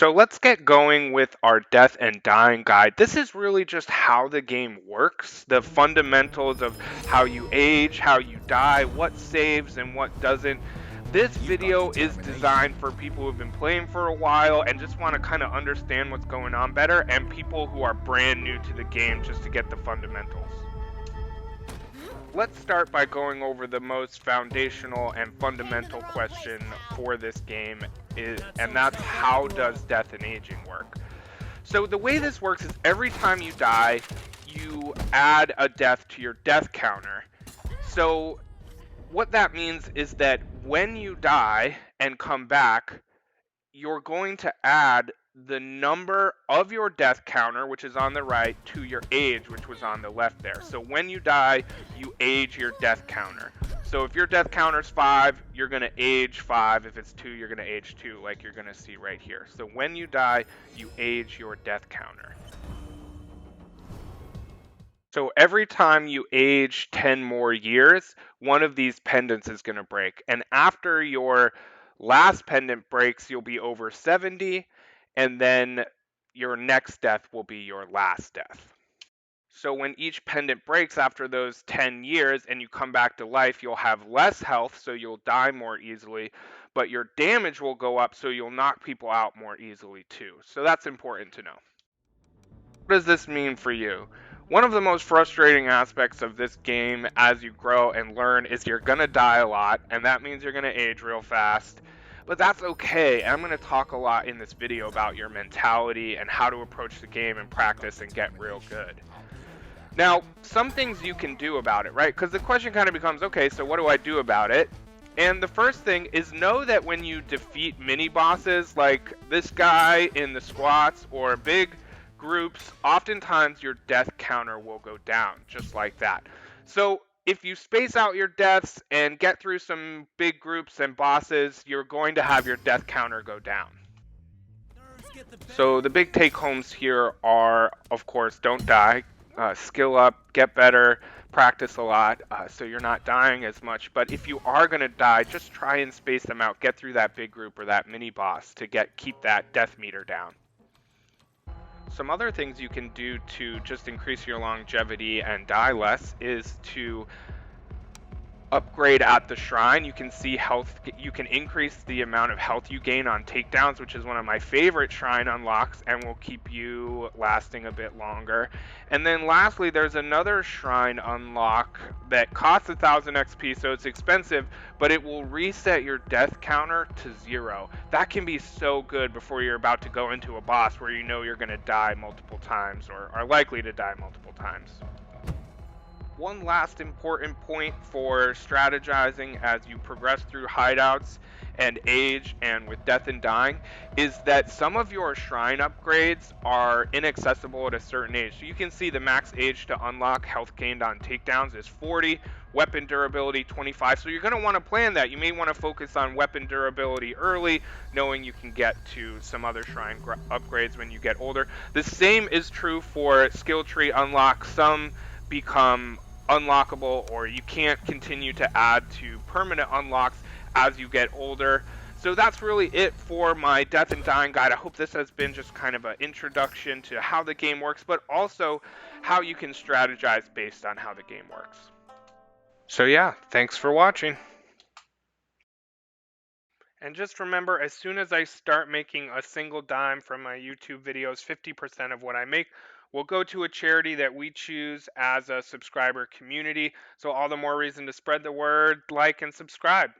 So let's get going with our death and dying guide. This is really just how the game works, the fundamentals of how you age, how you die, what saves and what doesn't. This You've got video is determination. designed for people who've been playing for a while and just want to kind of understand what's going on better, and people who are brand new to the game just to get the fundamentals. Let's start by going over the most foundational and fundamental question for this game, and that's how does death and aging work? So the way this works is every time you die, you add a death to your death counter. So what that means is that when you die and come back, you're going to add the number of your death counter, which is on the right, to your age, which was on the left there. So when you die, you age your death counter. So if your death counter is 5, you're going to age 5. If it's 2, you're going to age 2, like you're going to see right here. So when you die, you age your death counter. So every time you age 10 more years, one of these pendants is going to break. And after your last pendant breaks, you'll be over 70, and then your next death will be your last death. So when each pendant breaks after those 10 years and you come back to life, you'll have less health, so you'll die more easily, but your damage will go up, so you'll knock people out more easily too. So that's important to know. What does this mean for you? One of the most frustrating aspects of this game as you grow and learn is you're going to die a lot, and that means you're going to age real fast. But that's okay. I'm going to talk a lot in this video about your mentality and how to approach the game and practice and get real good. Now, some things you can do about it, right? Because the question kind of becomes, okay, so what do I do about it? And the first thing is know that when you defeat mini bosses like this guy in the squats or big groups, oftentimes your death counter will go down just like that. So if you space out your deaths and get through some big groups and bosses, you're going to have your death counter go down. So the big take homes here are, of course, don't die, skill up, get better, practice a lot, so you're not dying as much. But if you are going to die, just try and space them out. Get through that big group or that mini boss to keep that death meter down. Some other things you can do to just increase your longevity and die less is to upgrade at the shrine. You can see health, you can increase the amount of health you gain on takedowns, which is one of my favorite shrine unlocks and will keep you lasting a bit longer. And then lastly, there's another shrine unlock that costs 1000 XP, so it's expensive, but it will reset your death counter to 0. That can be so good before you're about to go into a boss where you know you're going to die multiple times or are likely to die multiple times. One last important point for strategizing as you progress through hideouts and age and with death and dying is that some of your shrine upgrades are inaccessible at a certain age. So you can see the max age to unlock health gained on takedowns is 40, weapon durability 25. So you're going to want to plan that. You may want to focus on weapon durability early, knowing you can get to some other shrine upgrades when you get older. The same is true for skill tree unlocks. Some become unlockable or you can't continue to add to permanent unlocks as you get older. So that's really it for my death and dying guide. I hope this has been just kind of an introduction to how the game works, but also how you can strategize based on how the game works. So yeah, thanks for watching. And just remember, as soon as I start making a single dime from my YouTube videos, 50% of what I make will go to a charity that we choose as a subscriber community. So all the more reason to spread the word, like, and subscribe.